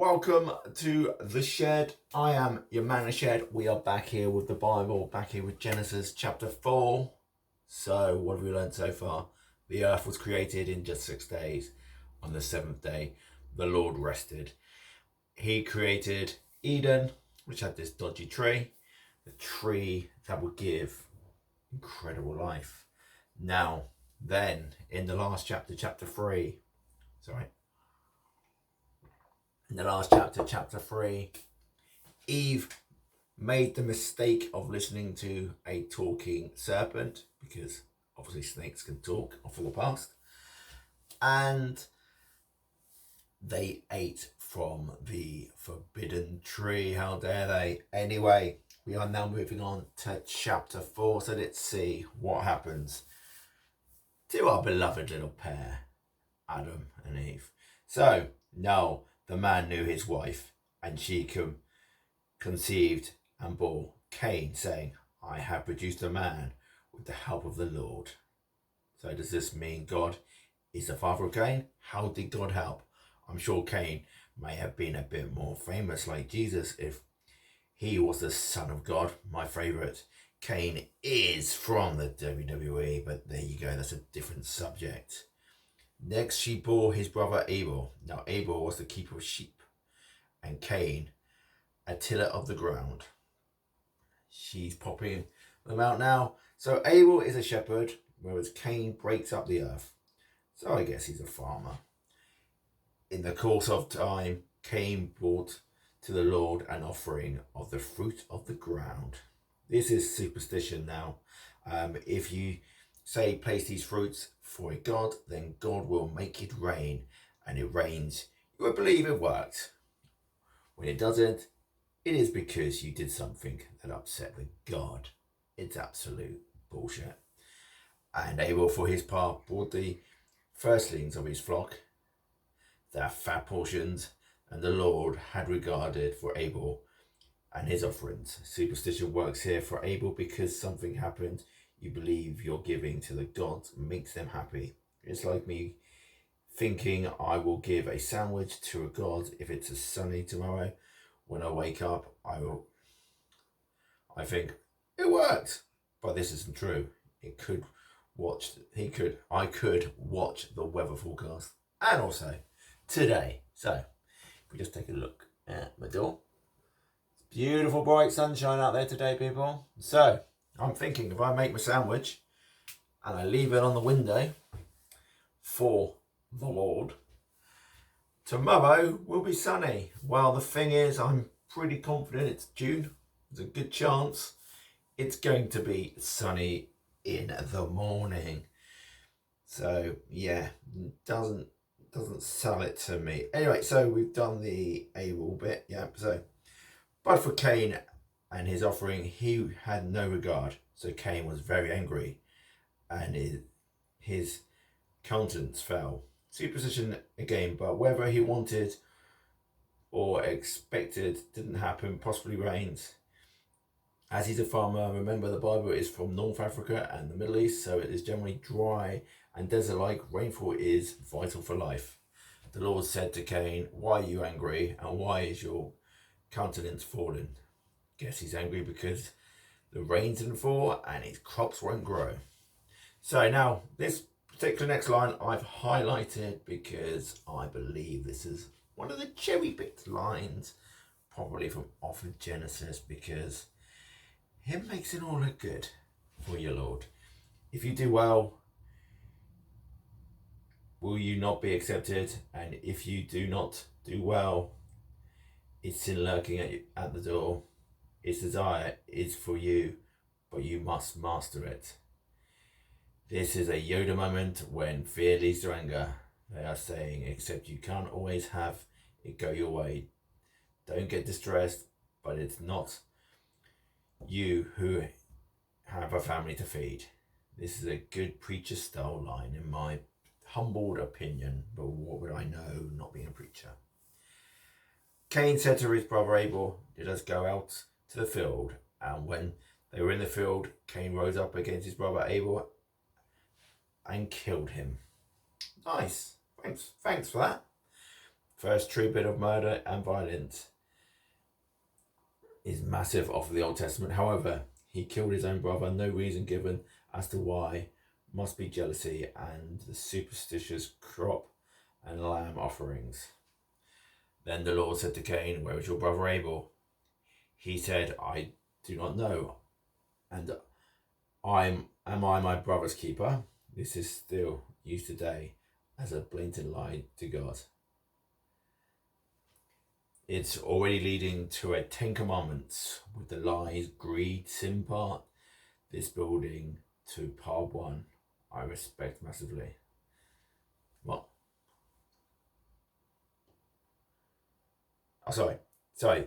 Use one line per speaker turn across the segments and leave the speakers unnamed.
welcome to The Shed. I am your man Shed. We are back here with the Bible, back here with Genesis chapter 4. So, what have we learned so far? The earth was created in just 6 days. On the seventh day, the Lord rested. He created Eden, which had this dodgy tree, the tree that would give incredible life. Now, then, in the last chapter, chapter 3, Eve made the mistake of listening to a talking serpent, because obviously snakes can talk from the past, and they ate from the forbidden tree. How dare they? Anyway, we are now moving on to chapter 4, so let's see what happens to our beloved little pair, Adam and Eve. So, now the man knew his wife, and she conceived and bore Cain, saying, I have produced a man with the help of the Lord. So does this mean God is the father of Cain? How did God help? I'm sure Cain may have been a bit more famous like Jesus if he was the son of God. My favourite, Cain, is from the WWE, but there you go, that's a different subject. Next, she bore his brother Abel. Now, Abel was the keeper of sheep, and Cain, a tiller of the ground. She's popping them out now. So, Abel is a shepherd, whereas Cain breaks up the earth. So, I guess he's a farmer. In the course of time, Cain brought to the Lord an offering of the fruit of the ground. This is superstition now. If you say place these fruits for a god, then God will make it rain, and it rains. You would believe it worked. When it doesn't, it is because you did something that upset the God. It's absolute bullshit. And Abel, for his part, brought the firstlings of his flock, their fat portions, and the Lord had regarded for Abel and his offerings. Superstition works here for Abel because something happened. You believe you're giving to the gods makes them happy. It's like me thinking I will give a sandwich to a god if it's a sunny tomorrow. When I wake up, I think it worked, but this isn't true. I could watch the weather forecast, and also today. So if we just take a look at my door, it's beautiful bright sunshine out there today, people. So I'm thinking if I make my sandwich and I leave it on the window for the Lord, tomorrow will be sunny. Well, the thing is, I'm pretty confident it's June. There's a good chance it's going to be sunny in the morning. So yeah, doesn't sell it to me. Anyway, so we've done the Abel bit. Yeah, so but for Cain and his offering, he had no regard. So Cain was very angry, and his countenance fell. Superstition again, but whether he wanted or expected didn't happen, possibly rains. As he's a farmer, remember the Bible is from North Africa and the Middle East, so it is generally dry and desert-like. Rainfall is vital for life. The Lord said to Cain, why are you angry, and why is your countenance fallen? Guess he's angry because the rain didn't fall and his crops won't grow. So now this particular next line I've highlighted because I believe this is one of the cherry-picked lines, probably from off of Genesis, because it makes it all look good for your Lord. If you do well, will you not be accepted? And if you do not do well, it's sin lurking at the door. Its desire is for you, but you must master it. This is a Yoda moment when fear leads to anger. They are saying, except you can't always have it go your way. Don't get distressed, but it's not you who have a family to feed. This is a good preacher style line in my humbled opinion, but what would I know, not being a preacher? Cain said to his brother Abel, let us go out to the field. And when they were in the field, Cain rose up against his brother Abel and killed him. Nice. Thanks for that. First true bit of murder and violence is massive off of the Old Testament. However, he killed his own brother, no reason given as to why. Must be jealousy and the superstitious crop and lamb offerings. Then the Lord said to Cain, where is your brother Abel? He said, I do not know. And am I my brother's keeper? This is still used today as a blatant lie to God. It's already leading to a 10 commandments with the lies, greed, sin part. This building to part 1, I respect massively. What? Oh, sorry.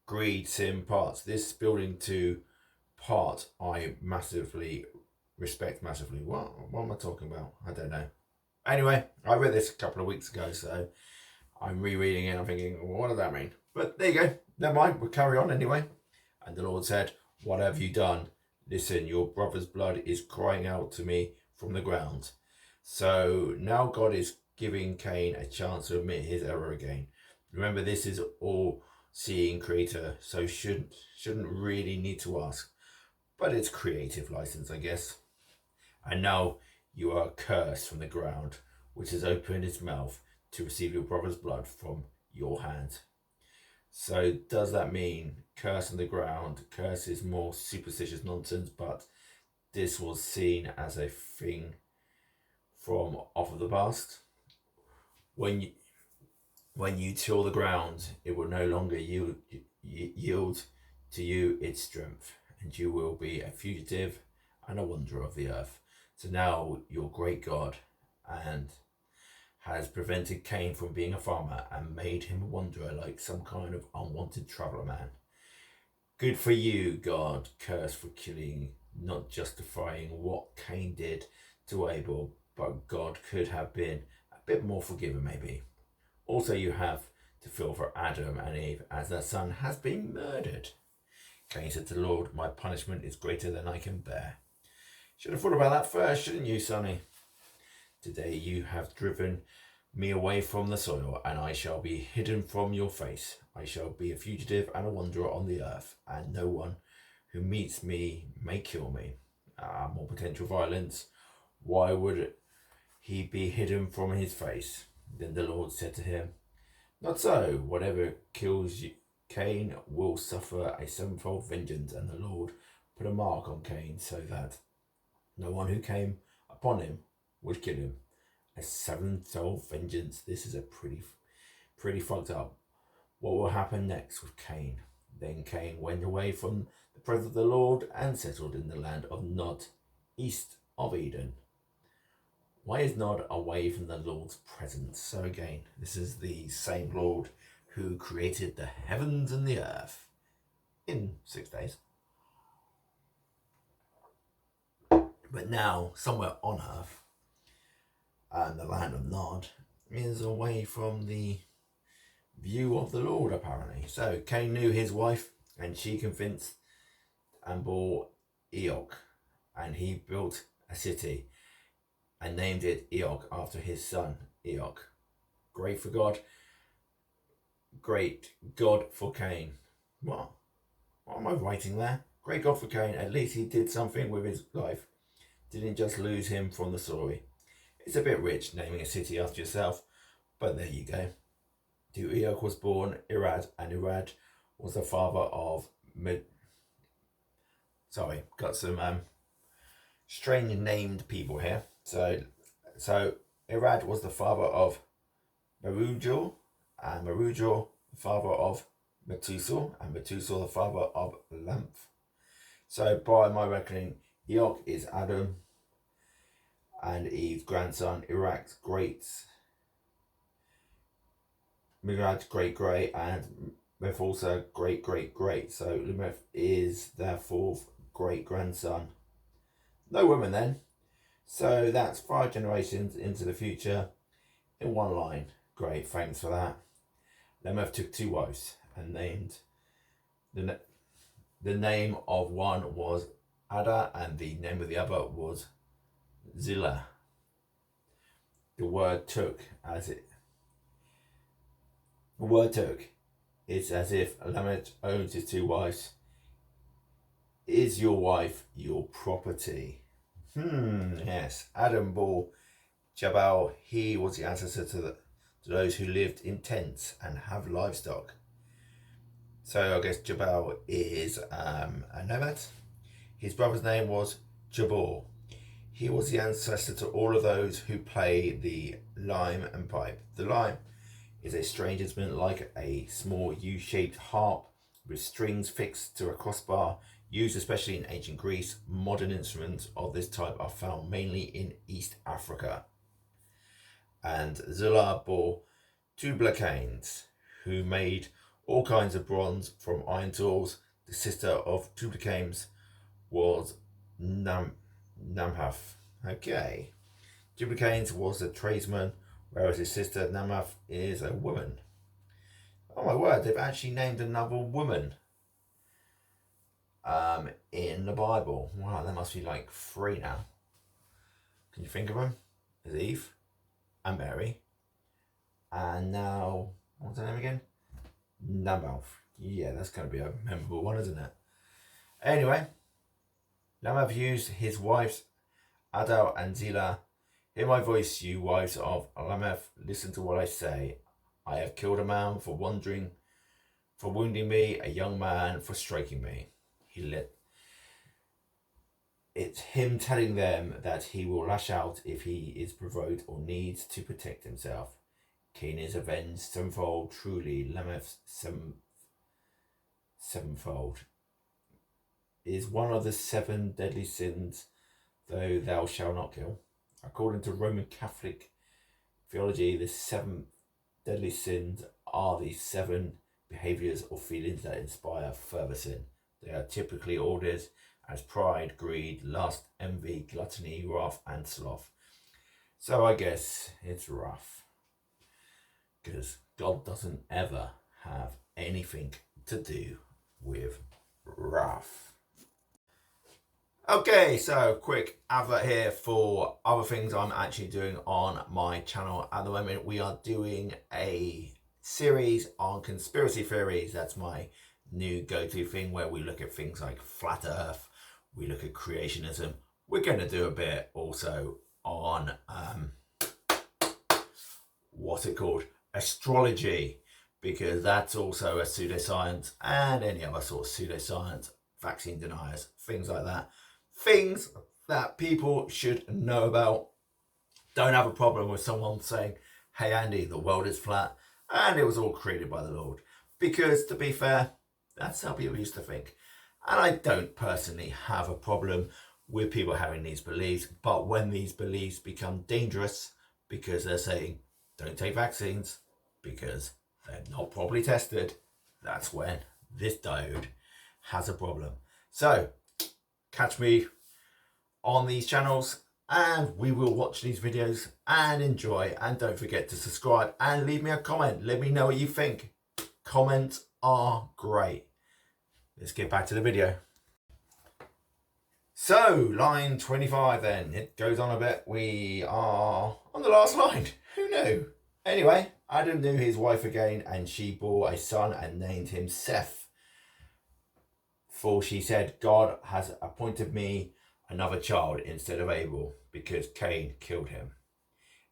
Greed, sin, parts. This building to part, I massively respect massively. What am I talking about? I don't know. Anyway, I read this a couple of weeks ago, so I'm rereading it. I'm thinking, well, what does that mean? But there you go. Never mind. We'll carry on anyway. And the Lord said, what have you done? Listen, your brother's blood is crying out to me from the ground. So now God is giving Cain a chance to admit his error again. Remember, this is all-seeing creator, so shouldn't really need to ask. But it's creative license, I guess. And now you are cursed from the ground, which has opened its mouth to receive your brother's blood from your hand. So does that mean curse on the ground? Curse is more superstitious nonsense, but this was seen as a thing from off of the past. When you till the ground, it will no longer yield to you its strength, and you will be a fugitive and a wanderer of the earth. So now your great God and has prevented Cain from being a farmer and made him a wanderer, like some kind of unwanted traveller man. Good for you, God, cursed for killing, not justifying what Cain did to Abel, but God could have been a bit more forgiving maybe. Also, you have to feel for Adam and Eve as their son has been murdered. Cain said to the Lord, my punishment is greater than I can bear. Should have thought about that first, shouldn't you, sonny? Today you have driven me away from the soil, and I shall be hidden from your face. I shall be a fugitive and a wanderer on the earth, and no one who meets me may kill me. More potential violence. Why would he be hidden from his face? Then the Lord said to him, not so. Whatever kills you, Cain will suffer a sevenfold vengeance. And the Lord put a mark on Cain so that no one who came upon him would kill him. A sevenfold vengeance. This is a pretty fucked up. What will happen next with Cain? Then Cain went away from the presence of the Lord and settled in the land of Nod, east of Eden. Why is Nod away from the Lord's presence? So again, this is the same Lord who created the heavens and the earth in 6 days. But now, somewhere on earth, and the land of Nod is away from the view of the Lord, apparently. So Cain knew his wife, and she convinced and bore Eok, and he built a city and named it Eok after his son Eok. Great for God, great God for Cain. What am I writing there? Great God for Cain. At least he did something with his life. Didn't just lose him from the story. It's a bit rich naming a city after yourself, but there you go. To Eok was born Irad, and Irad was the father of got some strange named people here. So Irad was the father of Merujal, and Merujal the father of Methuselah, and Methuselah the father of Lamp. So by my reckoning, Eok is Adam and Eve's grandson, Irak's Mirad's great, and Methuselah great. So Lamech is their fourth great-grandson. No women then. So that's 5 generations into the future in one line. Great, thanks for that. Lamech took 2 wives and named the name of one was Ada and the name of the other was Zillah. The word took as it The word took is as if Lamech owns his two wives. Is your wife your property? Yes. Adam bore Jabal. He was the ancestor to those who lived in tents and have livestock. So I guess Jabal is a nomad. His brother's name was Jabor. He was the ancestor to all of those who play the lime and pipe. The lime is a strange instrument like a small U-shaped harp with strings fixed to a crossbar, used especially in ancient Greece. Modern instruments of this type are found mainly in East Africa. And Zillah bore Tubal-Cain, who made all kinds of bronze from iron tools. The sister of Tubal-Cain was Namhaf. Okay. Tubal-Cain was a tradesman, whereas his sister Namhaf is a woman. Oh my word, they've actually named another woman in the Bible. Wow, there must be like 3 now. Can you think of them? There's Eve and Mary. And now, what's her name again? Namhaf. Yeah, that's going to be a memorable one, isn't it? Anyway, Namhaf used his wives Adal and Zillah. Hear my voice, you wives of Lamech. Listen to what I say. I have killed a man for wounding me, a young man for striking me. It's him telling them that he will lash out if he is provoked or needs to protect himself. Cain is avenged sevenfold, truly Lamech's sevenfold is one of the 7 deadly sins, though thou shalt not kill. According to Roman Catholic theology, the 7 deadly sins are the 7 behaviours or feelings that inspire further sin. They are typically ordered as pride, greed, lust, envy, gluttony, wrath, and sloth. So I guess it's wrath, because God doesn't ever have anything to do with wrath. Okay, so quick advert here for other things I'm actually doing on my channel. At the moment, we are doing a series on conspiracy theories. That's my new go-to thing, where we look at things like flat earth, we look at creationism. We're going to do a bit also on what's it called, astrology, because that's also a pseudoscience, and any other sort of pseudoscience, vaccine deniers, things like that. Things that people should know about. Don't have a problem with someone saying, hey Andy, the world is flat and it was all created by the Lord. Because to be fair, that's how people used to think. And I don't personally have a problem with people having these beliefs, but when these beliefs become dangerous because they're saying, don't take vaccines because they're not properly tested, that's when this diode has a problem. So, catch me on these channels and we will watch these videos and enjoy, and don't forget to subscribe and leave me a comment. Let me know what you think. Comments are great. Let's get back to the video. So, line 25 then. It goes on a bit. We are on the last line. Who knew? Anyway, Adam knew his wife again, and she bore a son and named him Seth. For she said, God has appointed me another child instead of Abel, because Cain killed him.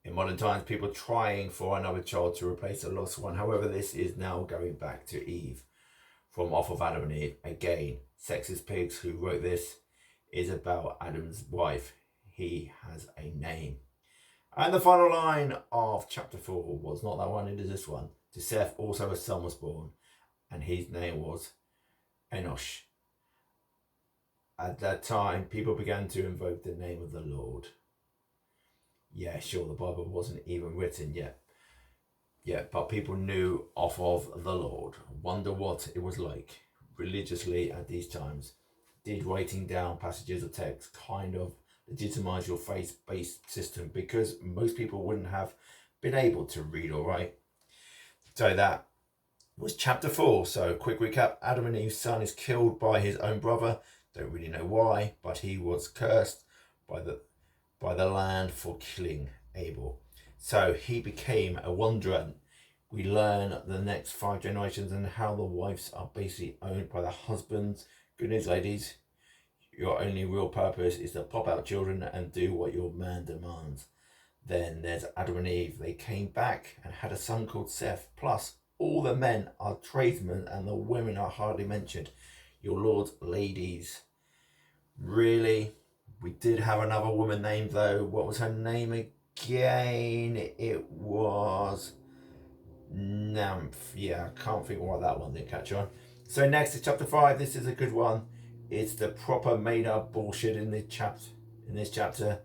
In modern times, people are trying for another child to replace a lost one. However, this is now going back to Eve, from off of Adam and Eve. Again, Sexist Pigs, who wrote this, is about Adam's wife. He has a name. And the final line of chapter 4 was not that one, it is this one. To Seth also a son was born, and his name was Enosh. At that time, people began to invoke the name of the Lord. Yeah, sure, the Bible wasn't even written yet. Yeah, but people knew off of the Lord. Wonder what it was like religiously at these times. Did writing down passages of text kind of legitimize your faith-based system? Because most people wouldn't have been able to read or write. So that was chapter 4. So quick recap. Adam and Eve's son is killed by his own brother. Don't really know why, but he was cursed by the land for killing Abel. So he became a wanderer we learn the next 5 generations and how the wives are basically owned by the husbands. Good news, ladies. Your only real purpose is to pop out children and do what your man demands. Then there's Adam and Eve. They came back and had a son called Seth. Plus, all the men are tradesmen and the women are hardly mentioned. Your Lord's ladies. Really? We did have another woman named, though. What was her name again? It was Nymph. Yeah, I can't think why that one didn't catch on. So next is chapter 5. This is a good one. It's the proper made up bullshit in this chapter.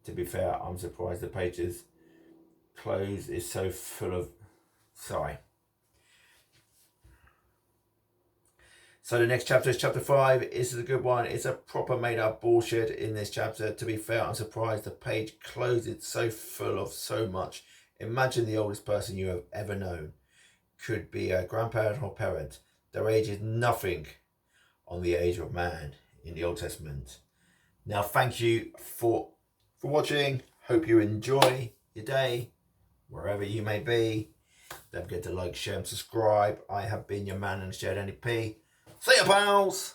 To be fair, I'm surprised the pages close is so full of... Sorry. So the next chapter is chapter 5. This is a good one. It's a proper made up bullshit in this chapter. To be fair, I'm surprised the page closes so full of so much. Imagine the oldest person you have ever known. Could be a grandparent or parent. Their age is nothing on the age of man in the Old Testament. Now, thank you for watching. Hope you enjoy your day, wherever you may be. Don't forget to like, share and subscribe. I have been your man and shared NDP. See ya, pals!